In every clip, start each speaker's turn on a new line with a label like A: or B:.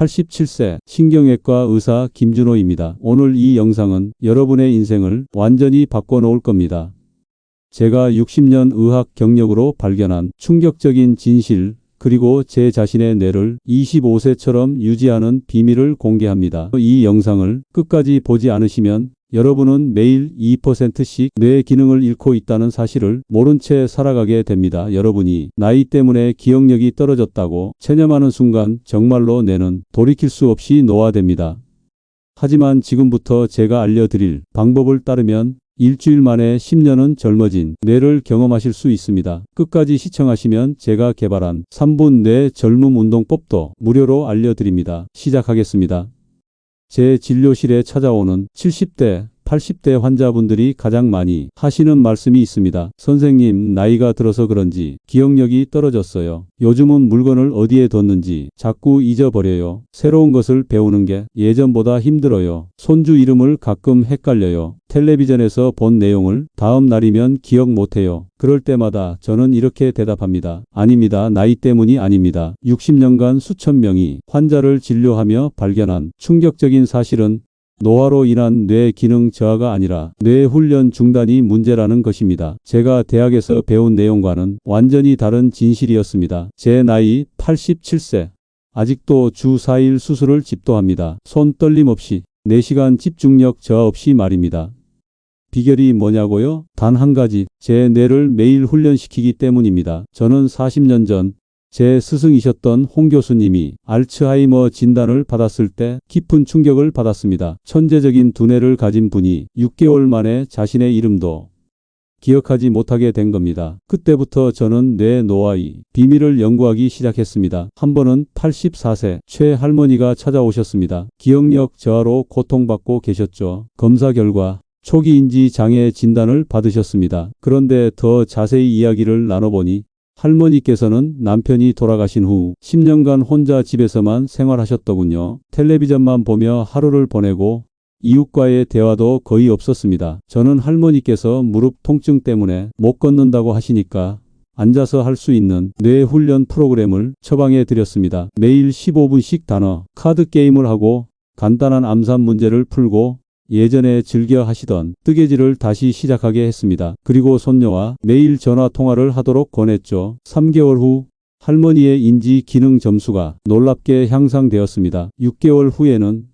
A: 87세 신경외과 의사 김준호입니다. 오늘 이 영상은 여러분의 인생을 완전히 바꿔놓을 겁니다. 제가 60년 의학 경력으로 발견한 충격적인 진실, 그리고 제 자신의 뇌를 25세처럼 유지하는 비밀을 공개합니다. 이 영상을 끝까지 보지 않으시면 여러분은 매일 2%씩 뇌 기능을 잃고 있다는 사실을 모른 채 살아가게 됩니다. 여러분이 나이 때문에 기억력이 떨어졌다고 체념하는 순간 정말로 뇌는 돌이킬 수 없이 노화됩니다. 하지만 지금부터 제가 알려드릴 방법을 따르면 일주일 만에 10년은 젊어진 뇌를 경험하실 수 있습니다. 끝까지 시청하시면 제가 개발한 3분 뇌 젊음 운동법도 무료로 알려드립니다. 시작하겠습니다. 제 진료실에 찾아오는 70대, 80대 환자분들이 가장 많이 하시는 말씀이 있습니다. 선생님, 나이가 들어서 그런지 기억력이 떨어졌어요. 요즘은 물건을 어디에 뒀는지 자꾸 잊어버려요. 새로운 것을 배우는 게 예전보다 힘들어요. 손주 이름을 가끔 헷갈려요. 텔레비전에서 본 내용을 다음 날이면 기억 못해요. 그럴 때마다 저는 이렇게 대답합니다. 아닙니다. 나이 때문이 아닙니다. 60년간 수천 명이 환자를 진료하며 발견한 충격적인 사실은 노화로 인한 뇌 기능 저하가 아니라 뇌 훈련 중단이 문제라는 것입니다. 제가 대학에서 배운 내용과는 완전히 다른 진실이었습니다. 제 나이 87세. 아직도 주 4일 수술을 집도합니다. 손 떨림 없이 4시간 집중력 저하 없이 말입니다. 비결이 뭐냐고요? 단 한 가지, 제 뇌를 매일 훈련시키기 때문입니다. 저는 40년 전 제 스승이셨던 홍 교수님이 알츠하이머 진단을 받았을 때 깊은 충격을 받았습니다. 천재적인 두뇌를 가진 분이 6개월 만에 자신의 이름도 기억하지 못하게 된 겁니다. 그때부터 저는 뇌 노화의 비밀을 연구하기 시작했습니다. 한 번은 84세 최할머니가 찾아오셨습니다. 기억력 저하로 고통받고 계셨죠. 검사 결과 초기 인지 장애 진단을 받으셨습니다. 그런데 더 자세히 이야기를 나눠보니 할머니께서는 남편이 돌아가신 후 10년간 혼자 집에서만 생활하셨더군요. 텔레비전만 보며 하루를 보내고 이웃과의 대화도 거의 없었습니다. 저는 할머니께서 무릎 통증 때문에 못 걷는다고 하시니까 앉아서 할 수 있는 뇌 훈련 프로그램을 처방해 드렸습니다. 매일 15분씩 단어, 카드 게임을 하고 간단한 암산 문제를 풀고 예전에 즐겨 하시던 뜨개질을 다시 시작하게 했습니다. 그리고 손녀와 매일 전화 통화를 하도록 권했죠. 3개월 후 할머니의 인지 기능 점수가 놀랍게 향상되었습니다. 6개월 후에는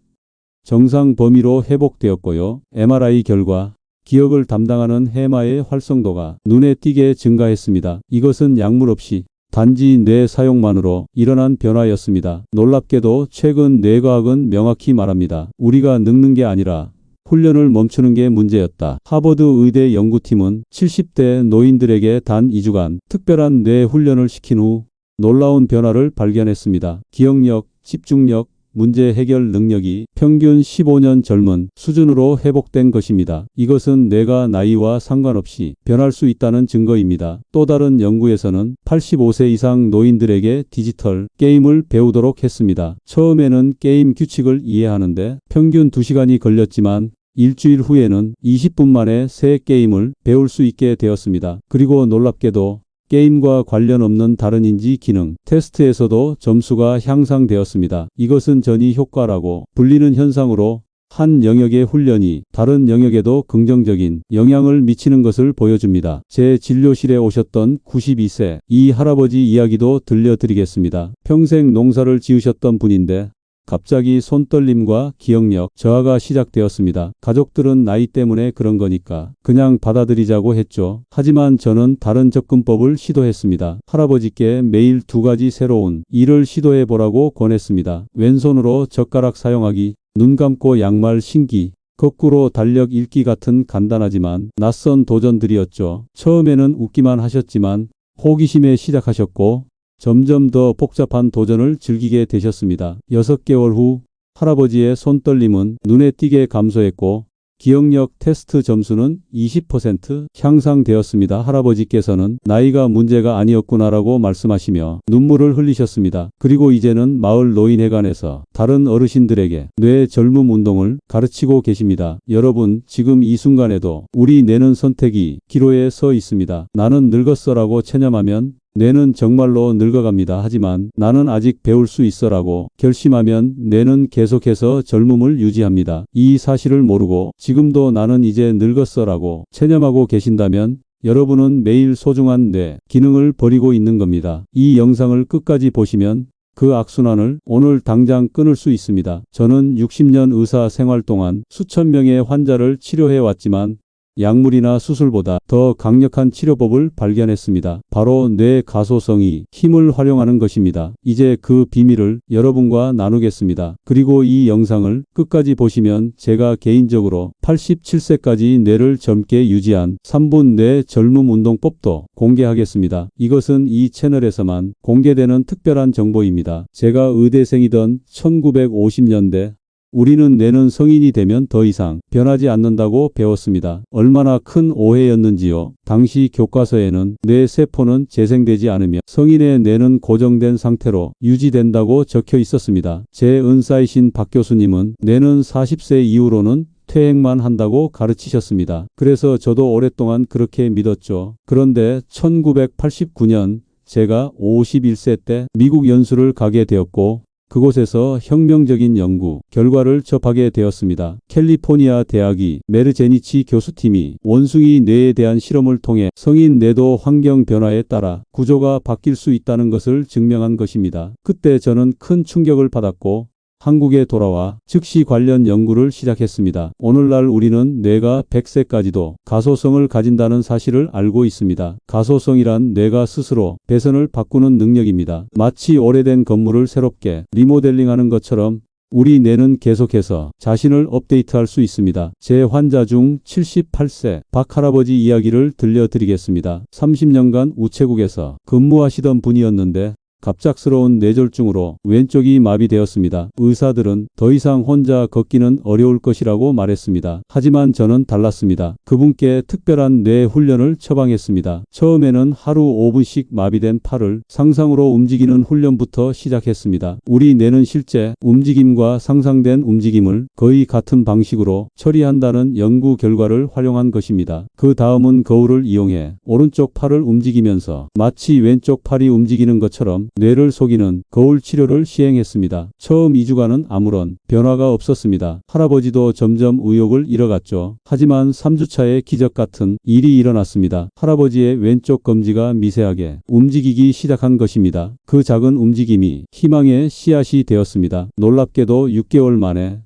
A: 정상 범위로 회복되었고요. MRI 결과 기억을 담당하는 해마의 활성도가 눈에 띄게 증가했습니다. 이것은 약물 없이 단지 뇌 사용만으로 일어난 변화였습니다. 놀랍게도 최근 뇌과학은 명확히 말합니다. 우리가 늙는 게 아니라 훈련을 멈추는 게 문제였다. 하버드 의대 연구팀은 70대 노인들에게 단 2주간 특별한 뇌 훈련을 시킨 후 놀라운 변화를 발견했습니다. 기억력, 집중력, 문제 해결 능력이 평균 15년 젊은 수준으로 회복된 것입니다. 이것은 뇌가 나이와 상관없이 변할 수 있다는 증거입니다. 또 다른 연구에서는 85세 이상 노인들에게 디지털 게임을 배우도록 했습니다. 처음에는 게임 규칙을 이해하는데 평균 2시간이 걸렸지만 일주일 후에는 20분 만에 새 게임을 배울 수 있게 되었습니다. 그리고 놀랍게도 게임과 관련 없는 다른 인지 기능 테스트에서도 점수가 향상되었습니다. 이것은 전이 효과라고 불리는 현상으로 한 영역의 훈련이 다른 영역에도 긍정적인 영향을 미치는 것을 보여줍니다. 제 진료실에 오셨던 92세 이 할아버지 이야기도 들려드리겠습니다. 평생 농사를 지으셨던 분인데 갑자기 손떨림과 기억력 저하가 시작되었습니다. 가족들은 나이 때문에 그런 거니까 그냥 받아들이자고 했죠. 하지만 저는 다른 접근법을 시도했습니다. 할아버지께 매일 2가지 새로운 일을 시도해 보라고 권했습니다. 왼손으로 젓가락 사용하기, 눈 감고 양말 신기, 거꾸로 달력 읽기 같은 간단하지만 낯선 도전들이었죠. 처음에는 웃기만 하셨지만 호기심에 시작하셨고 점점 더 복잡한 도전을 즐기게 되셨습니다. 6개월 후 할아버지의 손떨림은 눈에 띄게 감소했고 기억력 테스트 점수는 20% 향상되었습니다. 할아버지께서는 나이가 문제가 아니었구나라고 말씀하시며 눈물을 흘리셨습니다. 그리고 이제는 마을 노인회관에서 다른 어르신들에게 뇌 젊음 운동을 가르치고 계십니다. 여러분, 지금 이 순간에도 우리 뇌는 선택이 기로에 서 있습니다. 나는 늙었어라고 체념하면 뇌는 정말로 늙어갑니다. 하지만 나는 아직 배울 수 있어라고 결심하면 뇌는 계속해서 젊음을 유지합니다. 이 사실을 모르고 지금도 나는 이제 늙었어라고 체념하고 계신다면 여러분은 매일 소중한 뇌 기능을 버리고 있는 겁니다. 이 영상을 끝까지 보시면 그 악순환을 오늘 당장 끊을 수 있습니다. 저는 60년 의사 생활 동안 수천 명의 환자를 치료해 왔지만 약물이나 수술보다 더 강력한 치료법을 발견했습니다. 바로 뇌 가소성이 힘을 활용하는 것입니다. 이제 그 비밀을 여러분과 나누겠습니다. 그리고 이 영상을 끝까지 보시면 제가 개인적으로 87세까지 뇌를 젊게 유지한 3분 뇌 젊음 운동법도 공개하겠습니다. 이것은 이 채널에서만 공개되는 특별한 정보입니다. 제가 의대생이던 1950년대 우리는 뇌는 성인이 되면 더 이상 변하지 않는다고 배웠습니다. 얼마나 큰 오해였는지요. 당시 교과서에는 뇌 세포는 재생되지 않으며 성인의 뇌는 고정된 상태로 유지된다고 적혀 있었습니다. 제 은사이신 박 교수님은 뇌는 40세 이후로는 퇴행만 한다고 가르치셨습니다. 그래서 저도 오랫동안 그렇게 믿었죠. 그런데 1989년 제가 51세 때 미국 연수를 가게 되었고 그곳에서 혁명적인 연구 결과를 접하게 되었습니다. 캘리포니아 대학이 메르제니치 교수팀이 원숭이 뇌에 대한 실험을 통해 성인 뇌도 환경 변화에 따라 구조가 바뀔 수 있다는 것을 증명한 것입니다. 그때 저는 큰 충격을 받았고 한국에 돌아와 즉시 관련 연구를 시작했습니다. 오늘날 우리는 뇌가 100세까지도 가소성을 가진다는 사실을 알고 있습니다. 가소성이란 뇌가 스스로 배선을 바꾸는 능력입니다. 마치 오래된 건물을 새롭게 리모델링하는 것처럼 우리 뇌는 계속해서 자신을 업데이트할 수 있습니다. 제 환자 중 78세 박 할아버지 이야기를 들려드리겠습니다. 30년간 우체국에서 근무하시던 분이었는데 갑작스러운 뇌졸중으로 왼쪽이 마비되었습니다. 의사들은 더 이상 혼자 걷기는 어려울 것이라고 말했습니다. 하지만 저는 달랐습니다. 그분께 특별한 뇌 훈련을 처방했습니다. 처음에는 하루 5분씩 마비된 팔을 상상으로 움직이는 훈련부터 시작했습니다. 우리 뇌는 실제 움직임과 상상된 움직임을 거의 같은 방식으로 처리한다는 연구 결과를 활용한 것입니다. 그 다음은 거울을 이용해 오른쪽 팔을 움직이면서 마치 왼쪽 팔이 움직이는 것처럼 뇌를 속이는 거울 치료를 시행했습니다. 처음 2주간은 아무런 변화가 없었습니다. 할아버지도 점점 의욕을 잃어갔죠. 하지만 3주차에 기적 같은 일이 일어났습니다. 할아버지의 왼쪽 검지가 미세하게 움직이기 시작한 것입니다. 그 작은 움직임이 희망의 씨앗이 되었습니다. 놀랍게도 6개월 만에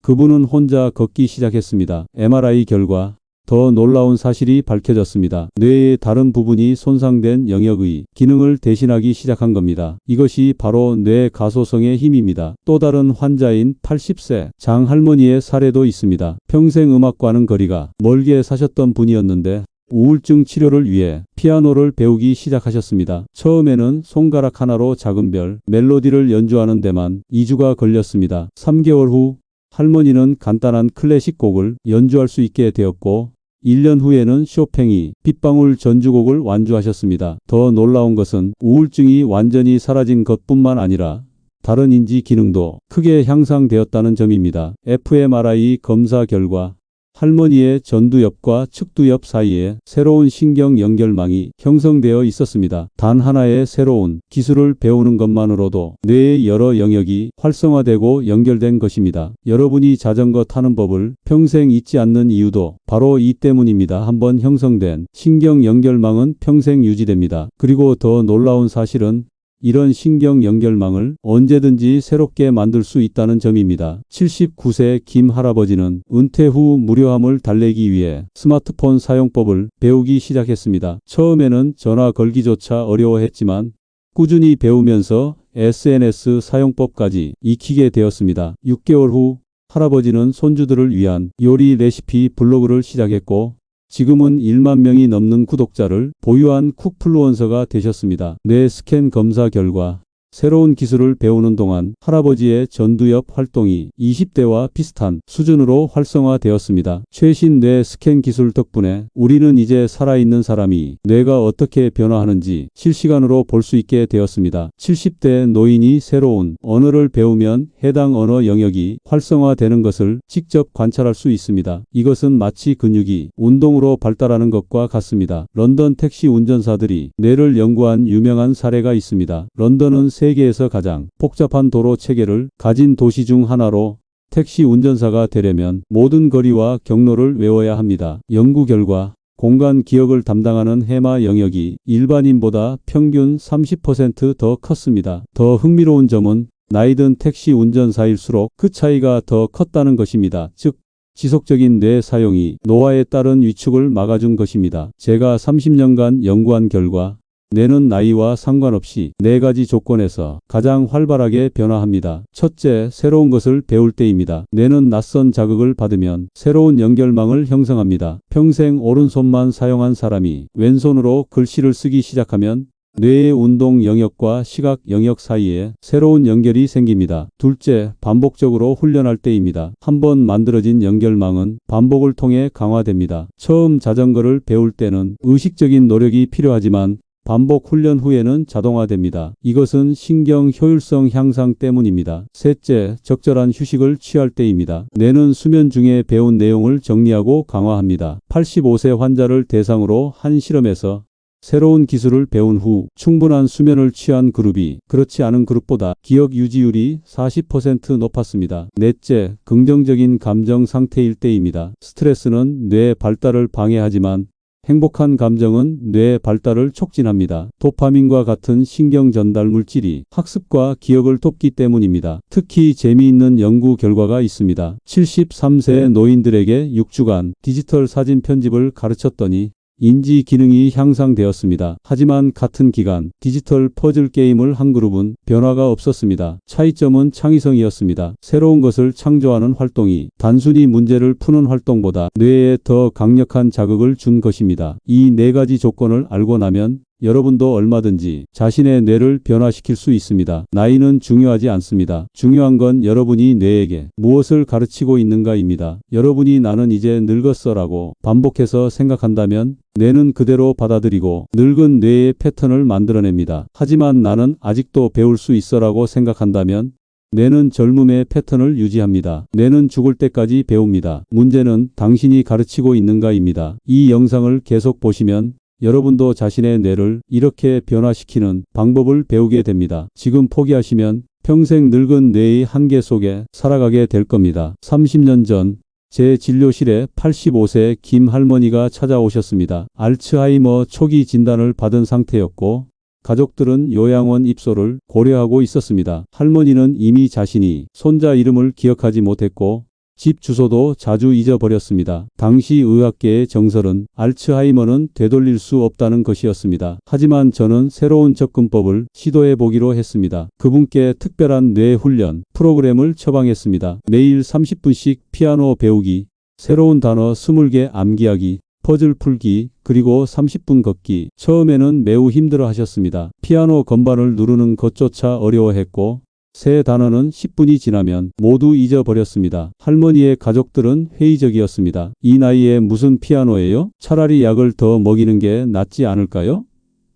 A: 그분은 혼자 걷기 시작했습니다. MRI 결과 더 놀라운 사실이 밝혀졌습니다. 뇌의 다른 부분이 손상된 영역의 기능을 대신하기 시작한 겁니다. 이것이 바로 뇌 가소성의 힘입니다. 또 다른 환자인 80세 장할머니의 사례도 있습니다. 평생 음악과는 거리가 멀게 사셨던 분이었는데 우울증 치료를 위해 피아노를 배우기 시작하셨습니다. 처음에는 손가락 하나로 작은 별, 멜로디를 연주하는 데만 2주가 걸렸습니다. 3개월 후 할머니는 간단한 클래식 곡을 연주할 수 있게 되었고 1년 후에는 쇼팽이 빗방울 전주곡을 완주하셨습니다. 더 놀라운 것은 우울증이 완전히 사라진 것뿐만 아니라 다른 인지 기능도 크게 향상되었다는 점입니다. fMRI 검사 결과 할머니의 전두엽과 측두엽 사이에 새로운 신경 연결망이 형성되어 있었습니다. 단 하나의 새로운 기술을 배우는 것만으로도 뇌의 여러 영역이 활성화되고 연결된 것입니다. 여러분이 자전거 타는 법을 평생 잊지 않는 이유도 바로 이 때문입니다. 한번 형성된 신경 연결망은 평생 유지됩니다. 그리고 더 놀라운 사실은 이런 신경 연결망을 언제든지 새롭게 만들 수 있다는 점입니다. 79세 김 할아버지는 은퇴 후 무료함을 달래기 위해 스마트폰 사용법을 배우기 시작했습니다. 처음에는 전화 걸기조차 어려워했지만 꾸준히 배우면서 SNS 사용법까지 익히게 되었습니다. 6개월 후 할아버지는 손주들을 위한 요리 레시피 블로그를 시작했고 지금은 1만 명이 넘는 구독자를 보유한 쿡플루언서가 되셨습니다. 뇌 스캔 검사 결과 새로운 기술을 배우는 동안 할아버지의 전두엽 활동이 20대와 비슷한 수준으로 활성화되었습니다. 최신 뇌 스캔 기술 덕분에 우리는 이제 살아있는 사람이 뇌가 어떻게 변화하는지 실시간으로 볼 수 있게 되었습니다. 70대 노인이 새로운 언어를 배우면 해당 언어 영역이 활성화되는 것을 직접 관찰할 수 있습니다. 이것은 마치 근육이 운동으로 발달하는 것과 같습니다. 런던 택시 운전사들이 뇌를 연구한 유명한 사례가 있습니다. 런던은 세계에서 가장 복잡한 도로 체계를 가진 도시 중 하나로 택시 운전사가 되려면 모든 거리와 경로를 외워야 합니다. 연구 결과 공간 기억을 담당하는 해마 영역이 일반인보다 평균 30% 더 컸습니다. 더 흥미로운 점은 나이든 택시 운전사일수록 그 차이가 더 컸다는 것입니다. 즉, 지속적인 뇌 사용이 노화에 따른 위축을 막아준 것입니다. 제가 30년간 연구한 결과 뇌는 나이와 상관없이 4가지 조건에서 가장 활발하게 변화합니다. 첫째, 새로운 것을 배울 때입니다. 뇌는 낯선 자극을 받으면 새로운 연결망을 형성합니다. 평생 오른손만 사용한 사람이 왼손으로 글씨를 쓰기 시작하면 뇌의 운동 영역과 시각 영역 사이에 새로운 연결이 생깁니다. 둘째, 반복적으로 훈련할 때입니다. 한번 만들어진 연결망은 반복을 통해 강화됩니다. 처음 자전거를 배울 때는 의식적인 노력이 필요하지만 반복 훈련 후에는 자동화됩니다. 이것은 신경 효율성 향상 때문입니다. 셋째, 적절한 휴식을 취할 때입니다. 뇌는 수면 중에 배운 내용을 정리하고 강화합니다. 85세 환자를 대상으로 한 실험에서 새로운 기술을 배운 후 충분한 수면을 취한 그룹이 그렇지 않은 그룹보다 기억 유지율이 40% 높았습니다. 넷째, 긍정적인 감정 상태일 때입니다. 스트레스는 뇌 발달을 방해하지만 행복한 감정은 뇌 발달을 촉진합니다. 도파민과 같은 신경 전달 물질이 학습과 기억을 돕기 때문입니다. 특히 재미있는 연구 결과가 있습니다. 73세 노인들에게 6주간 디지털 사진 편집을 가르쳤더니 인지 기능이 향상되었습니다. 하지만 같은 기간 디지털 퍼즐 게임을 한 그룹은 변화가 없었습니다. 차이점은 창의성이었습니다. 새로운 것을 창조하는 활동이 단순히 문제를 푸는 활동보다 뇌에 더 강력한 자극을 준 것입니다. 이 4가지 조건을 알고 나면 여러분도 얼마든지 자신의 뇌를 변화시킬 수 있습니다. 나이는 중요하지 않습니다. 중요한 건 여러분이 뇌에게 무엇을 가르치고 있는가입니다. 여러분이 나는 이제 늙었어라고 반복해서 생각한다면 뇌는 그대로 받아들이고 늙은 뇌의 패턴을 만들어냅니다. 하지만 나는 아직도 배울 수 있어라고 생각한다면 뇌는 젊음의 패턴을 유지합니다. 뇌는 죽을 때까지 배웁니다. 문제는 당신이 가르치고 있는가입니다. 이 영상을 계속 보시면 여러분도 자신의 뇌를 이렇게 변화시키는 방법을 배우게 됩니다. 지금 포기하시면 평생 늙은 뇌의 한계 속에 살아가게 될 겁니다. 30년 전 제 진료실에 85세 김 할머니가 찾아오셨습니다. 알츠하이머 초기 진단을 받은 상태였고 가족들은 요양원 입소를 고려하고 있었습니다. 할머니는 이미 자신이 손자 이름을 기억하지 못했고 집 주소도 자주 잊어버렸습니다. 당시 의학계의 정설은 알츠하이머는 되돌릴 수 없다는 것이었습니다. 하지만 저는 새로운 접근법을 시도해 보기로 했습니다. 그분께 특별한 뇌 훈련 프로그램을 처방했습니다. 매일 30분씩 피아노 배우기, 새로운 단어 20개 암기하기, 퍼즐 풀기, 그리고 30분 걷기. 처음에는 매우 힘들어 하셨습니다. 피아노 건반을 누르는 것조차 어려워했고 새 단어는 10분이 지나면 모두 잊어버렸습니다. 할머니의 가족들은 회의적이었습니다. 이 나이에 무슨 피아노예요? 차라리 약을 더 먹이는 게 낫지 않을까요?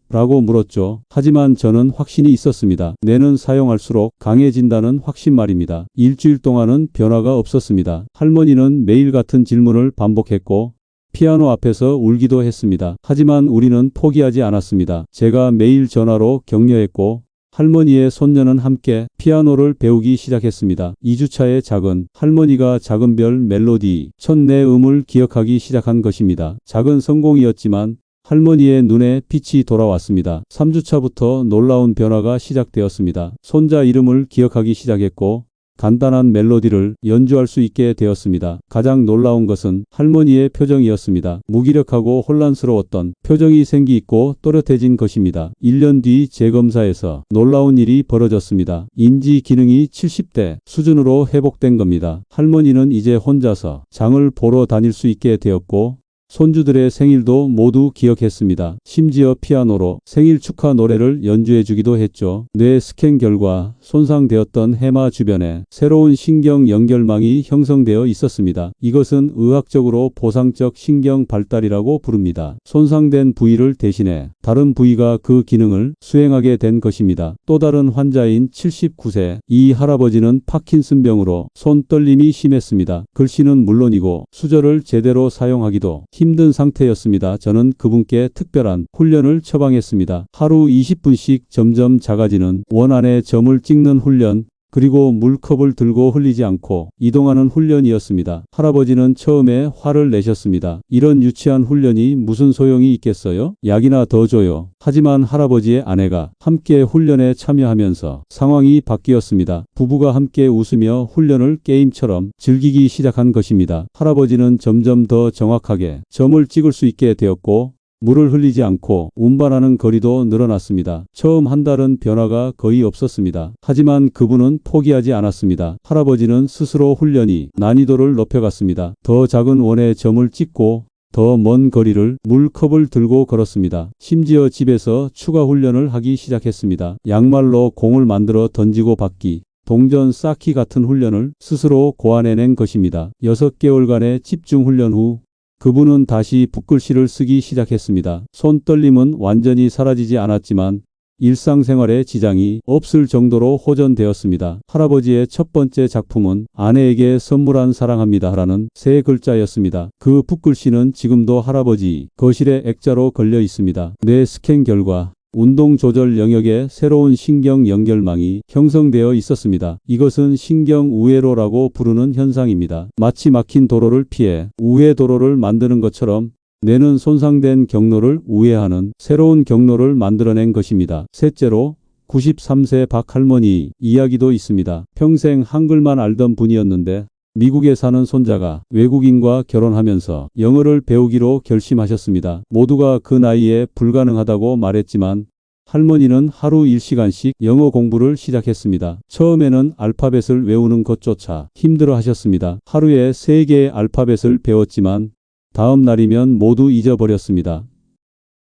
A: 라고 물었죠. 하지만 저는 확신이 있었습니다. 뇌는 사용할수록 강해진다는 확신 말입니다. 일주일 동안은 변화가 없었습니다. 할머니는 매일 같은 질문을 반복했고 피아노 앞에서 울기도 했습니다. 하지만 우리는 포기하지 않았습니다. 제가 매일 전화로 격려했고 할머니의 손녀는 함께 피아노를 배우기 시작했습니다. 2주차의 작은 할머니가 작은 별 멜로디 첫 네 음을 기억하기 시작한 것입니다. 작은 성공이었지만 할머니의 눈에 빛이 돌아왔습니다. 3주차부터 놀라운 변화가 시작되었습니다. 손자 이름을 기억하기 시작했고 간단한 멜로디를 연주할 수 있게 되었습니다. 가장 놀라운 것은 할머니의 표정이었습니다. 무기력하고 혼란스러웠던 표정이 생기있고 또렷해진 것입니다. 1년 뒤 재검사에서 놀라운 일이 벌어졌습니다. 인지 기능이 70대 수준으로 회복된 겁니다. 할머니는 이제 혼자서 장을 보러 다닐 수 있게 되었고 손주들의 생일도 모두 기억했습니다. 심지어 피아노로 생일 축하 노래를 연주해 주기도 했죠. 뇌 스캔 결과 손상되었던 해마 주변에 새로운 신경 연결망이 형성되어 있었습니다. 이것은 의학적으로 보상적 신경 발달이라고 부릅니다. 손상된 부위를 대신해 다른 부위가 그 기능을 수행하게 된 것입니다. 또 다른 환자인 79세 이 할아버지는 파킨슨병으로 손떨림이 심했습니다. 글씨는 물론이고 수저를 제대로 사용하기도 힘든 상태였습니다. 저는 그분께 특별한 훈련을 처방했습니다. 하루 20분씩 점점 작아지는 원 안에 점을 찍는 훈련, 그리고 물컵을 들고 흘리지 않고 이동하는 훈련이었습니다. 할아버지는 처음에 화를 내셨습니다. 이런 유치한 훈련이 무슨 소용이 있겠어요? 약이나 더 줘요. 하지만 할아버지의 아내가 함께 훈련에 참여하면서 상황이 바뀌었습니다. 부부가 함께 웃으며 훈련을 게임처럼 즐기기 시작한 것입니다. 할아버지는 점점 더 정확하게 점을 찍을 수 있게 되었고 물을 흘리지 않고 운반하는 거리도 늘어났습니다. 처음 한 달은 변화가 거의 없었습니다. 하지만 그분은 포기하지 않았습니다. 할아버지는 스스로 훈련이 난이도를 높여갔습니다. 더 작은 원에 점을 찍고 더 먼 거리를 물컵을 들고 걸었습니다. 심지어 집에서 추가 훈련을 하기 시작했습니다. 양말로 공을 만들어 던지고 받기, 동전 쌓기 같은 훈련을 스스로 고안해낸 것입니다. 6개월간의 집중 훈련 후 그분은 다시 붓글씨를 쓰기 시작했습니다. 손떨림은 완전히 사라지지 않았지만 일상생활에 지장이 없을 정도로 호전되었습니다. 할아버지의 첫 번째 작품은 아내에게 선물한 사랑합니다라는 3글자였습니다. 그 붓글씨는 지금도 할아버지 거실에 액자로 걸려 있습니다. 뇌 스캔 결과 운동 조절 영역에 새로운 신경 연결망이 형성되어 있었습니다. 이것은 신경 우회로라고 부르는 현상입니다. 마치 막힌 도로를 피해 우회 도로를 만드는 것처럼 뇌는 손상된 경로를 우회하는 새로운 경로를 만들어낸 것입니다. 셋째로 93세 박 할머니 이야기도 있습니다. 평생 한글만 알던 분이었는데 미국에 사는 손자가 외국인과 결혼하면서 영어를 배우기로 결심하셨습니다. 모두가 그 나이에 불가능하다고 말했지만 할머니는 하루 1시간씩 영어 공부를 시작했습니다. 처음에는 알파벳을 외우는 것조차 힘들어 하셨습니다. 하루에 3개의 알파벳을 배웠지만 다음 날이면 모두 잊어버렸습니다.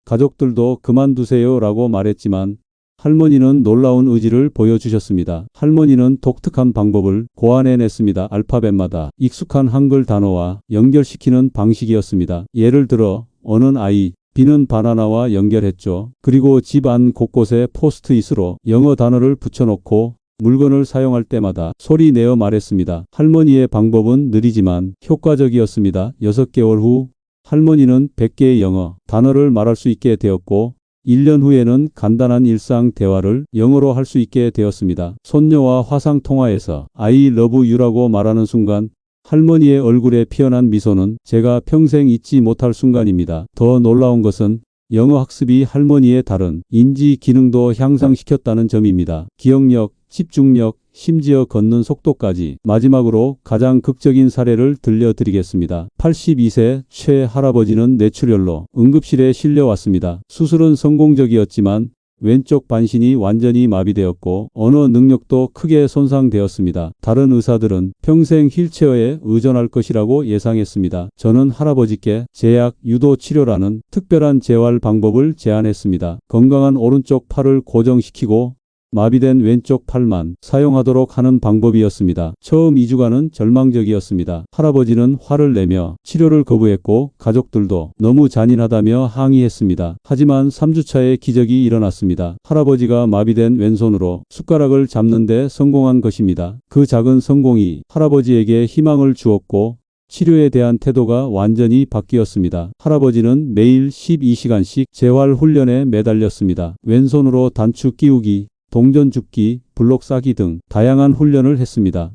A: 가족들도 그만두세요 라고 말했지만 할머니는 놀라운 의지를 보여주셨습니다. 할머니는 독특한 방법을 고안해냈습니다. 알파벳마다 익숙한 한글 단어와 연결시키는 방식이었습니다. 예를 들어 어는 아이, B는 바나나와 연결했죠. 그리고 집 안 곳곳에 포스트잇으로 영어 단어를 붙여놓고 물건을 사용할 때마다 소리 내어 말했습니다. 할머니의 방법은 느리지만 효과적이었습니다. 6개월 후 할머니는 100개의 영어 단어를 말할 수 있게 되었고 1년 후에는 간단한 일상 대화를 영어로 할 수 있게 되었습니다. 손녀와 화상 통화에서 I love you라고 말하는 순간 할머니의 얼굴에 피어난 미소는 제가 평생 잊지 못할 순간입니다. 더 놀라운 것은 영어 학습이 할머니의 다른 인지 기능도 향상시켰다는 점입니다. 기억력, 집중력, 심지어 걷는 속도까지. 마지막으로 가장 극적인 사례를 들려드리겠습니다. 82세 최 할아버지는 뇌출혈로 응급실에 실려왔습니다. 수술은 성공적이었지만 왼쪽 반신이 완전히 마비되었고 언어 능력도 크게 손상되었습니다. 다른 의사들은 평생 휠체어에 의존할 것이라고 예상했습니다. 저는 할아버지께 제약 유도 치료라는 특별한 재활 방법을 제안했습니다. 건강한 오른쪽 팔을 고정시키고 마비된 왼쪽 팔만 사용하도록 하는 방법이었습니다. 처음 2주간은 절망적이었습니다. 할아버지는 화를 내며 치료를 거부했고 가족들도 너무 잔인하다며 항의했습니다. 하지만 3주차에 기적이 일어났습니다. 할아버지가 마비된 왼손으로 숟가락을 잡는 데 성공한 것입니다. 그 작은 성공이 할아버지에게 희망을 주었고 치료에 대한 태도가 완전히 바뀌었습니다. 할아버지는 매일 12시간씩 재활 훈련에 매달렸습니다. 왼손으로 단추 끼우기, 동전 줍기, 블록 싸기 등 다양한 훈련을 했습니다.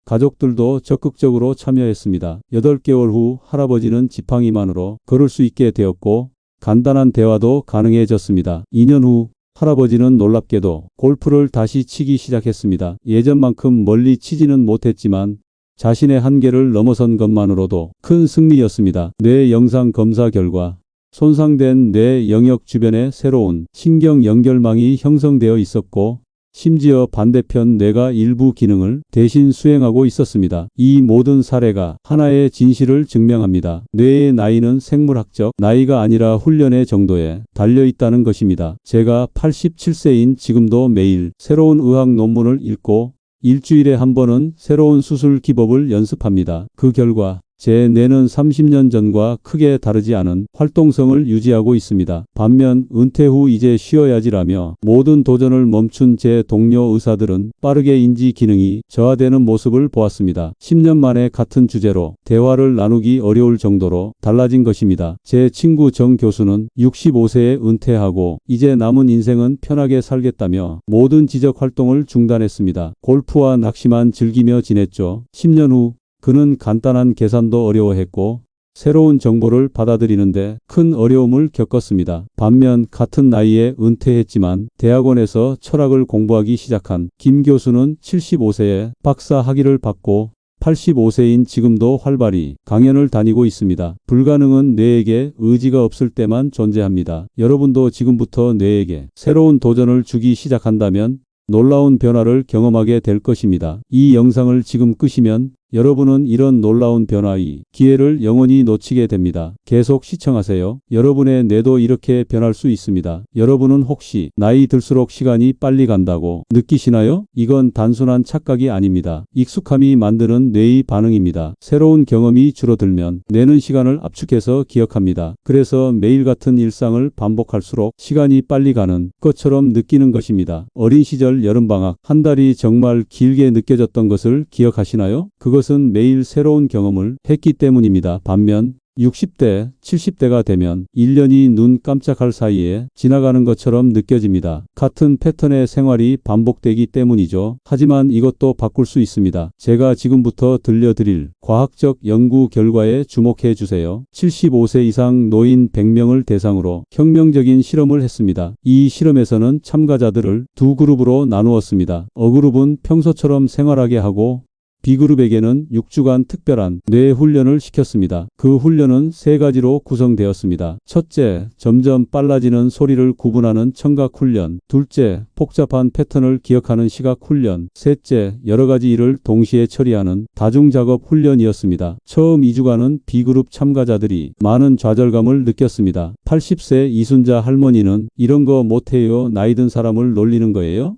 A: 가족들도 적극적으로 참여했습니다. 8개월 후 할아버지는 지팡이만으로 걸을 수 있게 되었고 간단한 대화도 가능해졌습니다. 2년 후 할아버지는 놀랍게도 골프를 다시 치기 시작했습니다. 예전만큼 멀리 치지는 못했지만 자신의 한계를 넘어선 것만으로도 큰 승리였습니다. 뇌 영상 검사 결과 손상된 뇌 영역 주변에 새로운 신경 연결망이 형성되어 있었고 심지어 반대편 뇌가 일부 기능을 대신 수행하고 있었습니다. 이 모든 사례가 하나의 진실을 증명합니다. 뇌의 나이는 생물학적 나이가 아니라 훈련의 정도에 달려있다는 것입니다. 제가 87세인 지금도 매일 새로운 의학 논문을 읽고 일주일에 한 번은 새로운 수술 기법을 연습합니다. 그 결과 제 뇌는 30년 전과 크게 다르지 않은 활동성을 유지하고 있습니다. 반면 은퇴 후 이제 쉬어야지라며 모든 도전을 멈춘 제 동료 의사들은 빠르게 인지 기능이 저하되는 모습을 보았습니다. 10년 만에 같은 주제로 대화를 나누기 어려울 정도로 달라진 것입니다. 제 친구 정 교수는 65세에 은퇴하고 이제 남은 인생은 편하게 살겠다며 모든 지적 활동을 중단했습니다. 골프와 낚시만 즐기며 지냈죠. 10년 후 그는 간단한 계산도 어려워했고 새로운 정보를 받아들이는데 큰 어려움을 겪었습니다. 반면 같은 나이에 은퇴했지만 대학원에서 철학을 공부하기 시작한 김 교수는 75세에 박사 학위를 받고 85세인 지금도 활발히 강연을 다니고 있습니다. 불가능은 뇌에게 의지가 없을 때만 존재합니다. 여러분도 지금부터 뇌에게 새로운 도전을 주기 시작한다면 놀라운 변화를 경험하게 될 것입니다. 이 영상을 지금 끄시면 여러분은 이런 놀라운 변화의 기회를 영원히 놓치게 됩니다. 계속 시청하세요. 여러분의 뇌도 이렇게 변할 수 있습니다. 여러분은 혹시 나이 들수록 시간이 빨리 간다고 느끼시나요? 이건 단순한 착각이 아닙니다. 익숙함이 만드는 뇌의 반응입니다. 새로운 경험이 줄어들면 뇌는 시간을 압축해서 기억합니다. 그래서 매일 같은 일상을 반복할수록 시간이 빨리 가는 것처럼 느끼는 것입니다. 어린 시절 여름방학 한 달이 정말 길게 느껴졌던 것을 기억하시나요? 그것은 매일 새로운 경험을 했기 때문입니다. 반면 60대, 70대가 되면 1년이 눈 깜짝할 사이에 지나가는 것처럼 느껴집니다. 같은 패턴의 생활이 반복되기 때문이죠. 하지만 이것도 바꿀 수 있습니다. 제가 지금부터 들려드릴 과학적 연구 결과에 주목해 주세요. 75세 이상 노인 100명을 대상으로 혁명적인 실험을 했습니다. 이 실험에서는 참가자들을 두 그룹으로 나누었습니다. A그룹은 평소처럼 생활하게 하고 B그룹에게는 6주간 특별한 뇌 훈련을 시켰습니다. 그 훈련은 세 가지로 구성되었습니다. 첫째, 점점 빨라지는 소리를 구분하는 청각 훈련. 둘째, 복잡한 패턴을 기억하는 시각 훈련. 셋째, 여러 가지 일을 동시에 처리하는 다중작업 훈련이었습니다. 처음 2주간은 B그룹 참가자들이 많은 좌절감을 느꼈습니다. 80세 이순자 할머니는 이런 거 못해요. 나이 든 사람을 놀리는 거예요?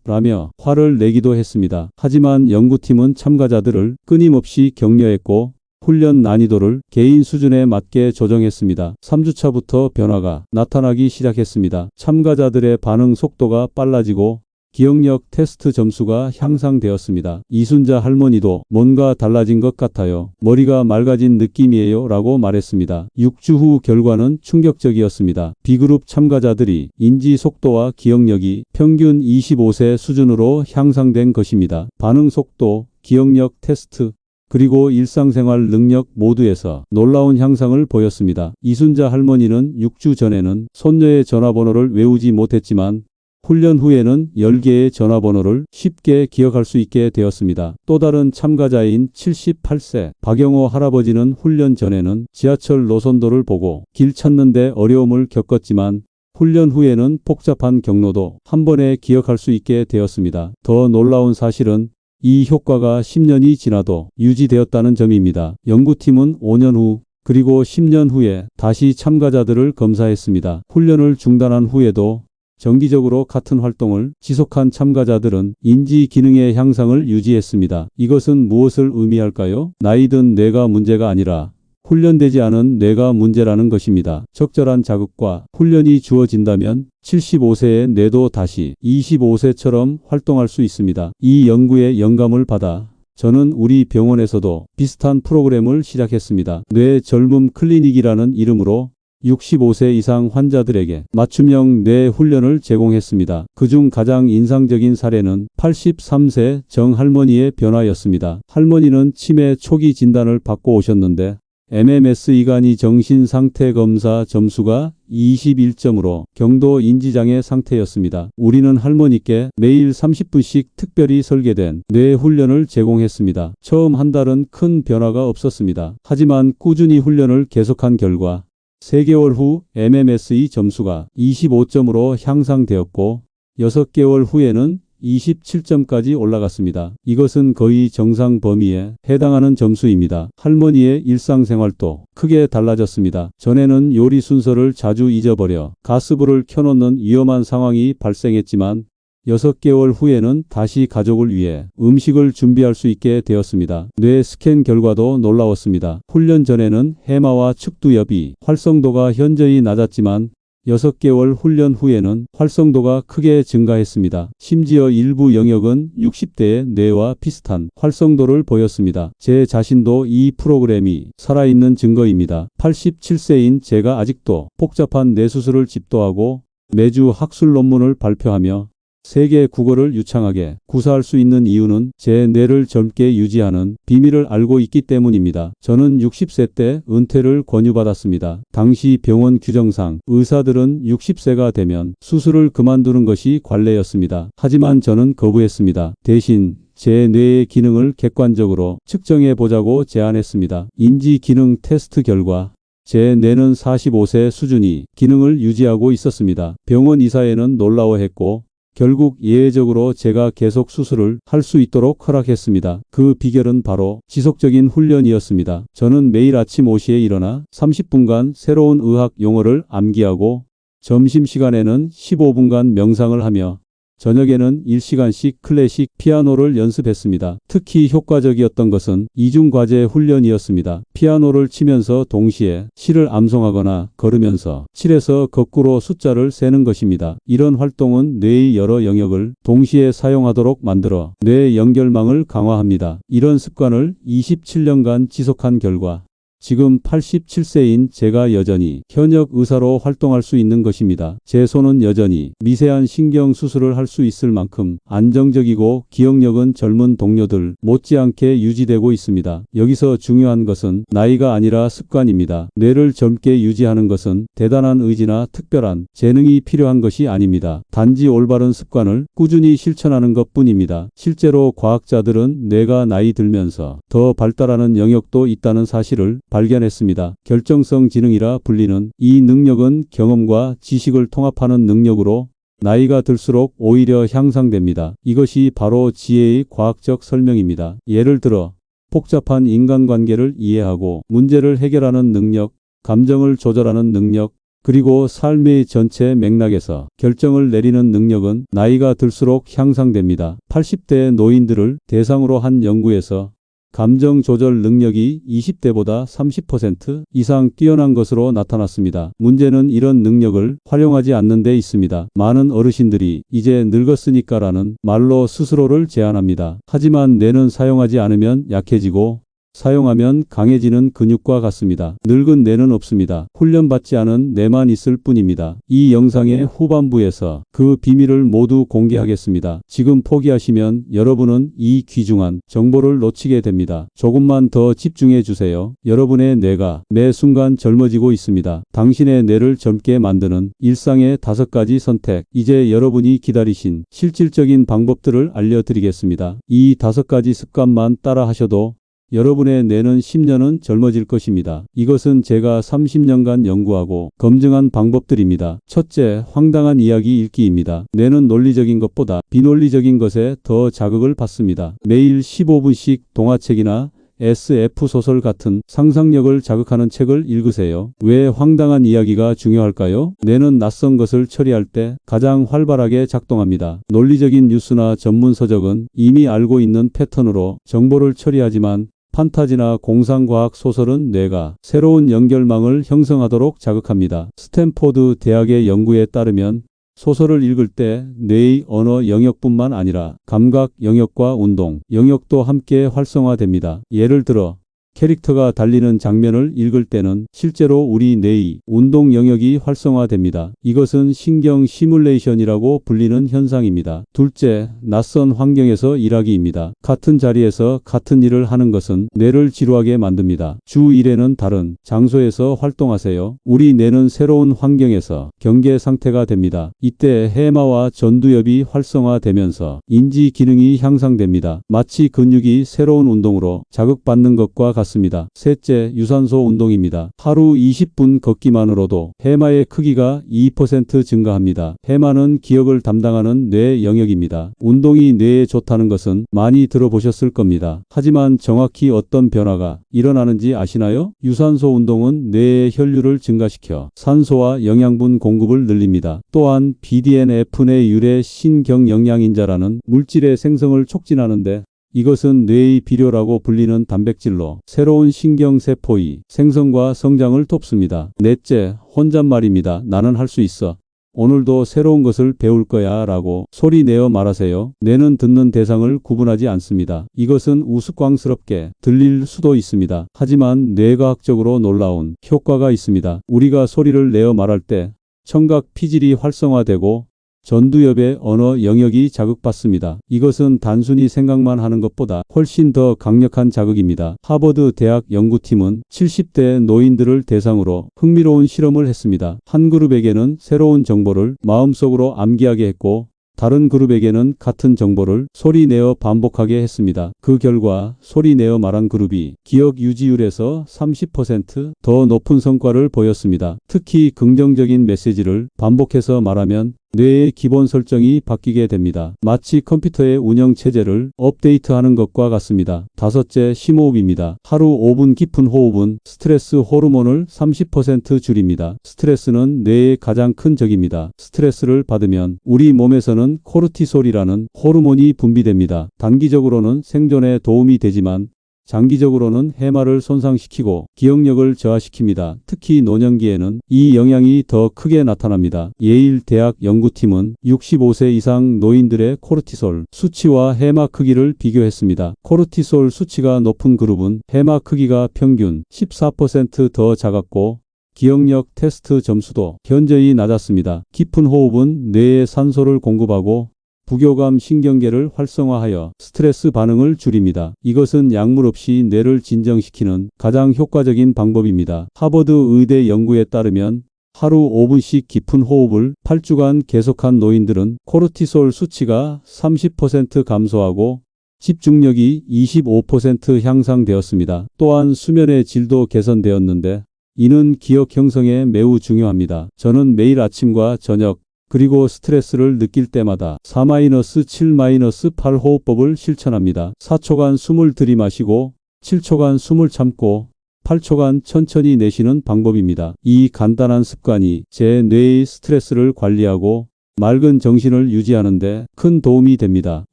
A: 라며 화를 내기도 했습니다. 하지만 연구팀은 참가자들을 끊임없이 격려했고 훈련 난이도를 개인 수준에 맞게 조정했습니다. 3주차부터 변화가 나타나기 시작했습니다. 참가자들의 반응 속도가 빨라지고 기억력 테스트 점수가 향상되었습니다. 이순자 할머니도 뭔가 달라진 것 같아요. 머리가 맑아진 느낌이에요 라고 말했습니다. 6주 후 결과는 충격적이었습니다. B그룹 참가자들이 인지 속도와 기억력이 평균 25세 수준으로 향상된 것입니다. 반응 속도, 기억력 테스트, 그리고 일상생활 능력 모두에서 놀라운 향상을 보였습니다. 이순자 할머니는 6주 전에는 손녀의 전화번호를 외우지 못했지만 훈련 후에는 10개의 전화번호를 쉽게 기억할 수 있게 되었습니다. 또 다른 참가자인 78세 박영호 할아버지는 훈련 전에는 지하철 노선도를 보고 길 찾는데 어려움을 겪었지만 훈련 후에는 복잡한 경로도 한 번에 기억할 수 있게 되었습니다. 더 놀라운 사실은 이 효과가 10년이 지나도 유지되었다는 점입니다. 연구팀은 5년 후 그리고 10년 후에 다시 참가자들을 검사했습니다. 훈련을 중단한 후에도 정기적으로 같은 활동을 지속한 참가자들은 인지 기능의 향상을 유지했습니다. 이것은 무엇을 의미할까요? 나이 든 뇌가 문제가 아니라 훈련되지 않은 뇌가 문제라는 것입니다. 적절한 자극과 훈련이 주어진다면 75세의 뇌도 다시 25세처럼 활동할 수 있습니다. 이 연구에 영감을 받아 저는 우리 병원에서도 비슷한 프로그램을 시작했습니다. 뇌 젊음 클리닉이라는 이름으로 65세 이상 환자들에게 맞춤형 뇌 훈련을 제공했습니다. 그중 가장 인상적인 사례는 83세 정 할머니의 변화였습니다. 할머니는 치매 초기 진단을 받고 오셨는데 MMS 이간이 정신상태 검사 점수가 21점으로 경도 인지장애 상태였습니다. 우리는 할머니께 매일 30분씩 특별히 설계된 뇌 훈련을 제공했습니다. 처음 한 달은 큰 변화가 없었습니다. 하지만 꾸준히 훈련을 계속한 결과 3개월 후 MMSE 점수가 25점으로 향상되었고 6개월 후에는 27점까지 올라갔습니다. 이것은 거의 정상 범위에 해당하는 점수입니다. 할머니의 일상생활도 크게 달라졌습니다. 전에는 요리 순서를 자주 잊어버려 가스불을 켜놓는 위험한 상황이 발생했지만 6개월 후에는 다시 가족을 위해 음식을 준비할 수 있게 되었습니다. 뇌 스캔 결과도 놀라웠습니다. 훈련 전에는 해마와 측두엽이 활성도가 현저히 낮았지만 6개월 훈련 후에는 활성도가 크게 증가했습니다. 심지어 일부 영역은 60대의 뇌와 비슷한 활성도를 보였습니다. 제 자신도 이 프로그램이 살아있는 증거입니다. 87세인 제가 아직도 복잡한 뇌수술을 집도하고 매주 학술 논문을 발표하며 세계 국어를 유창하게 구사할 수 있는 이유는 제 뇌를 젊게 유지하는 비밀을 알고 있기 때문입니다. 저는 60세 때 은퇴를 권유받았습니다. 당시 병원 규정상 의사들은 60세가 되면 수술을 그만두는 것이 관례였습니다. 하지만 저는 거부했습니다. 대신 제 뇌의 기능을 객관적으로 측정해 보자고 제안했습니다. 인지 기능 테스트 결과 제 뇌는 45세 수준이 기능을 유지하고 있었습니다. 병원 의사에는 놀라워했고 결국 예외적으로 제가 계속 수술을 할 수 있도록 허락했습니다. 그 비결은 바로 지속적인 훈련이었습니다. 저는 매일 아침 5시에 일어나 30분간 새로운 의학 용어를 암기하고 점심시간에는 15분간 명상을 하며 저녁에는 1시간씩 클래식 피아노를 연습했습니다. 특히 효과적이었던 것은 이중과제 훈련이었습니다. 피아노를 치면서 동시에 시를 암송하거나 걸으면서 7에서 거꾸로 숫자를 세는 것입니다. 이런 활동은 뇌의 여러 영역을 동시에 사용하도록 만들어 뇌 연결망을 강화합니다. 이런 습관을 27년간 지속한 결과 지금 87세인 제가 여전히 현역 의사로 활동할 수 있는 것입니다. 제 손은 여전히 미세한 신경 수술을 할 수 있을 만큼 안정적이고 기억력은 젊은 동료들 못지않게 유지되고 있습니다. 여기서 중요한 것은 나이가 아니라 습관입니다. 뇌를 젊게 유지하는 것은 대단한 의지나 특별한 재능이 필요한 것이 아닙니다. 단지 올바른 습관을 꾸준히 실천하는 것뿐입니다. 실제로 과학자들은 뇌가 나이 들면서 더 발달하는 영역도 있다는 사실을 발견했습니다. 결정성 지능이라 불리는 이 능력은 경험과 지식을 통합하는 능력으로 나이가 들수록 오히려 향상됩니다. 이것이 바로 지혜의 과학적 설명입니다. 예를 들어 복잡한 인간관계를 이해하고 문제를 해결하는 능력, 감정을 조절하는 능력, 그리고 삶의 전체 맥락에서 결정을 내리는 능력은 나이가 들수록 향상됩니다. 80대 노인들을 대상으로 한 연구에서 감정 조절 능력이 20대보다 30% 이상 뛰어난 것으로 나타났습니다. 문제는 이런 능력을 활용하지 않는 데 있습니다. 많은 어르신들이 이제 늙었으니까라는 말로 스스로를 제한합니다. 하지만 뇌는 사용하지 않으면 약해지고 사용하면 강해지는 근육과 같습니다. 늙은 뇌는 없습니다. 훈련받지 않은 뇌만 있을 뿐입니다. 이 영상의 후반부에서 그 비밀을 모두 공개하겠습니다. 지금 포기하시면 여러분은 이 귀중한 정보를 놓치게 됩니다. 조금만 더 집중해 주세요. 여러분의 뇌가 매 순간 젊어지고 있습니다. 당신의 뇌를 젊게 만드는 일상의 5가지 선택. 이제 여러분이 기다리신 실질적인 방법들을 알려드리겠습니다. 이 5가지 습관만 따라 하셔도 여러분의 뇌는 10년은 젊어질 것입니다. 이것은 제가 30년간 연구하고 검증한 방법들입니다. 첫째, 황당한 이야기 읽기입니다. 뇌는 논리적인 것보다 비논리적인 것에 더 자극을 받습니다. 매일 15분씩 동화책이나 SF 소설 같은 상상력을 자극하는 책을 읽으세요. 왜 황당한 이야기가 중요할까요? 뇌는 낯선 것을 처리할 때 가장 활발하게 작동합니다. 논리적인 뉴스나 전문 서적은 이미 알고 있는 패턴으로 정보를 처리하지만 판타지나 공상과학 소설은 뇌가 새로운 연결망을 형성하도록 자극합니다. 스탠포드 대학의 연구에 따르면 소설을 읽을 때 뇌의 언어 영역뿐만 아니라 감각 영역과 운동 영역도 함께 활성화됩니다. 예를 들어 캐릭터가 달리는 장면을 읽을 때는 실제로 우리 뇌의 운동 영역이 활성화됩니다. 이것은 신경 시뮬레이션이라고 불리는 현상입니다. 둘째, 낯선 환경에서 일하기입니다. 같은 자리에서 같은 일을 하는 것은 뇌를 지루하게 만듭니다. 주 1회는 다른 장소에서 활동하세요. 우리 뇌는 새로운 환경에서 경계 상태가 됩니다. 이때 해마와 전두엽이 활성화되면서 인지 기능이 향상됩니다. 마치 근육이 새로운 운동으로 자극받는 것과 같습니다. 같습니다. 셋째, 유산소 운동입니다. 하루 20분 걷기만으로도 해마의 크기가 2% 증가합니다. 해마는 기억을 담당하는 뇌 영역입니다. 운동이 뇌에 좋다는 것은 많이 들어보셨을 겁니다. 하지만 정확히 어떤 변화가 일어나는지 아시나요? 유산소 운동은 뇌의 혈류를 증가시켜 산소와 영양분 공급을 늘립니다. 또한 BDNF 내 유래 신경영양인자라는 물질의 생성을 촉진하는데 이것은 뇌의 비료라고 불리는 단백질로 새로운 신경세포의 생성과 성장을 돕습니다. 넷째, 혼잣말입니다. 나는 할 수 있어. 오늘도 새로운 것을 배울 거야 라고 소리 내어 말하세요. 뇌는 듣는 대상을 구분하지 않습니다. 이것은 우스꽝스럽게 들릴 수도 있습니다. 하지만 뇌과학적으로 놀라운 효과가 있습니다. 우리가 소리를 내어 말할 때 청각 피질이 활성화되고 전두엽의 언어 영역이 자극받습니다. 이것은 단순히 생각만 하는 것보다 훨씬 더 강력한 자극입니다. 하버드 대학 연구팀은 70대 노인들을 대상으로 흥미로운 실험을 했습니다. 한 그룹에게는 새로운 정보를 마음속으로 암기하게 했고 다른 그룹에게는 같은 정보를 소리 내어 반복하게 했습니다. 그 결과 소리 내어 말한 그룹이 기억 유지율에서 30% 더 높은 성과를 보였습니다. 특히 긍정적인 메시지를 반복해서 말하면 뇌의 기본 설정이 바뀌게 됩니다. 마치 컴퓨터의 운영 체제를 업데이트하는 것과 같습니다. 다섯째, 심호흡입니다. 하루 5분 깊은 호흡은 스트레스 호르몬을 30% 줄입니다. 스트레스는 뇌의 가장 큰 적입니다. 스트레스를 받으면 우리 몸에서는 코르티솔이라는 호르몬이 분비됩니다. 단기적으로는 생존에 도움이 되지만 장기적으로는 해마를 손상시키고 기억력을 저하시킵니다. 특히 노년기에는 이 영향이 더 크게 나타납니다. 예일 대학 연구팀은 65세 이상 노인들의 코르티솔 수치와 해마 크기를 비교했습니다. 코르티솔 수치가 높은 그룹은 해마 크기가 평균 14% 더 작았고 기억력 테스트 점수도 현저히 낮았습니다. 깊은 호흡은 뇌에 산소를 공급하고 부교감 신경계를 활성화하여 스트레스 반응을 줄입니다. 이것은 약물 없이 뇌를 진정시키는 가장 효과적인 방법입니다. 하버드 의대 연구에 따르면 하루 5분씩 깊은 호흡을 8주간 계속한 노인들은 코르티솔 수치가 30% 감소하고 집중력이 25% 향상되었습니다. 또한 수면의 질도 개선되었는데 이는 기억 형성에 매우 중요합니다. 저는 매일 아침과 저녁 그리고 스트레스를 느낄 때마다 4-7-8 호흡법을 실천합니다. 4초간 숨을 들이마시고 7초간 숨을 참고 8초간 천천히 내쉬는 방법입니다. 이 간단한 습관이 제 뇌의 스트레스를 관리하고 맑은 정신을 유지하는 데 큰 도움이 됩니다.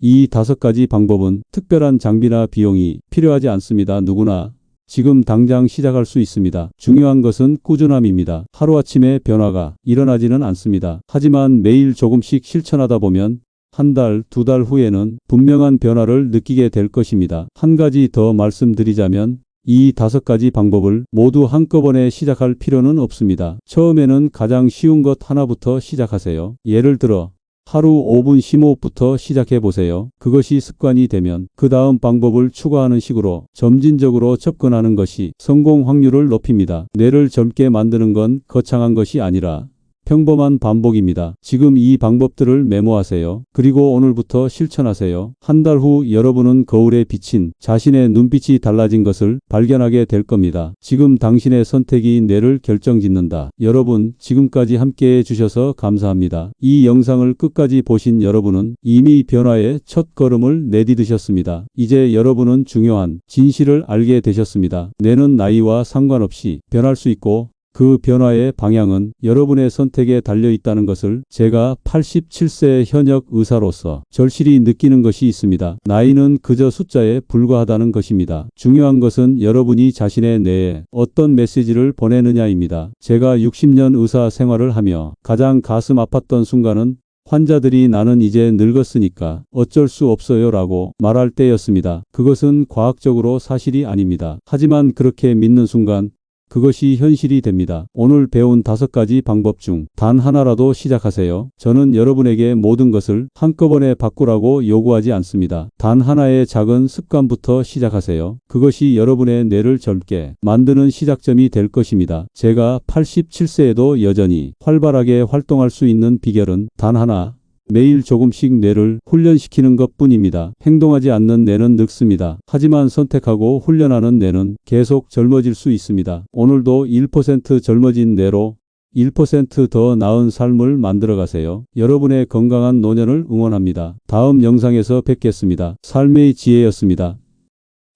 A: 이 5가지 방법은 특별한 장비나 비용이 필요하지 않습니다. 누구나 지금 당장 시작할 수 있습니다. 중요한 것은 꾸준함입니다. 하루아침에 변화가 일어나지는 않습니다. 하지만 매일 조금씩 실천하다 보면 한 달, 2달 후에는 분명한 변화를 느끼게 될 것입니다. 한 가지 더 말씀드리자면 이 5가지 방법을 모두 한꺼번에 시작할 필요는 없습니다. 처음에는 가장 쉬운 것 하나부터 시작하세요. 예를 들어 하루 5분 심호흡부터 시작해 보세요. 그것이 습관이 되면 그 다음 방법을 추가하는 식으로 점진적으로 접근하는 것이 성공 확률을 높입니다. 뇌를 젊게 만드는 건 거창한 것이 아니라 평범한 반복입니다. 지금 이 방법들을 메모하세요. 그리고 오늘부터 실천하세요. 한 달 후 여러분은 거울에 비친 자신의 눈빛이 달라진 것을 발견하게 될 겁니다. 지금 당신의 선택이 뇌를 결정짓는다. 여러분, 지금까지 함께해 주셔서 감사합니다. 이 영상을 끝까지 보신 여러분은 이미 변화의 첫 걸음을 내디디셨습니다. 이제 여러분은 중요한 진실을 알게 되셨습니다. 뇌는 나이와 상관없이 변할 수 있고 그 변화의 방향은 여러분의 선택에 달려 있다는 것을 제가 87세 현역 의사로서 절실히 느끼는 것이 있습니다. 나이는 그저 숫자에 불과하다는 것입니다. 중요한 것은 여러분이 자신의 뇌에 어떤 메시지를 보내느냐입니다. 제가 60년 의사 생활을 하며 가장 가슴 아팠던 순간은 환자들이 나는 이제 늙었으니까 어쩔 수 없어요 라고 말할 때였습니다. 그것은 과학적으로 사실이 아닙니다. 하지만 그렇게 믿는 순간 그것이 현실이 됩니다. 오늘 배운 5가지 방법 중 단 하나라도 시작하세요. 저는 여러분에게 모든 것을 한꺼번에 바꾸라고 요구하지 않습니다. 단 하나의 작은 습관부터 시작하세요. 그것이 여러분의 뇌를 젊게 만드는 시작점이 될 것입니다. 제가 87세에도 여전히 활발하게 활동할 수 있는 비결은 단 하나, 매일 조금씩 뇌를 훈련시키는 것뿐입니다. 행동하지 않는 뇌는 늙습니다. 하지만 선택하고 훈련하는 뇌는 계속 젊어질 수 있습니다. 오늘도 1% 젊어진 뇌로 1% 더 나은 삶을 만들어 가세요. 여러분의 건강한 노년을 응원합니다. 다음 영상에서 뵙겠습니다. 삶의 지혜였습니다.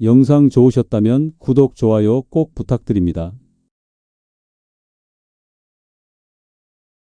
A: 영상 좋으셨다면 구독, 좋아요 꼭 부탁드립니다.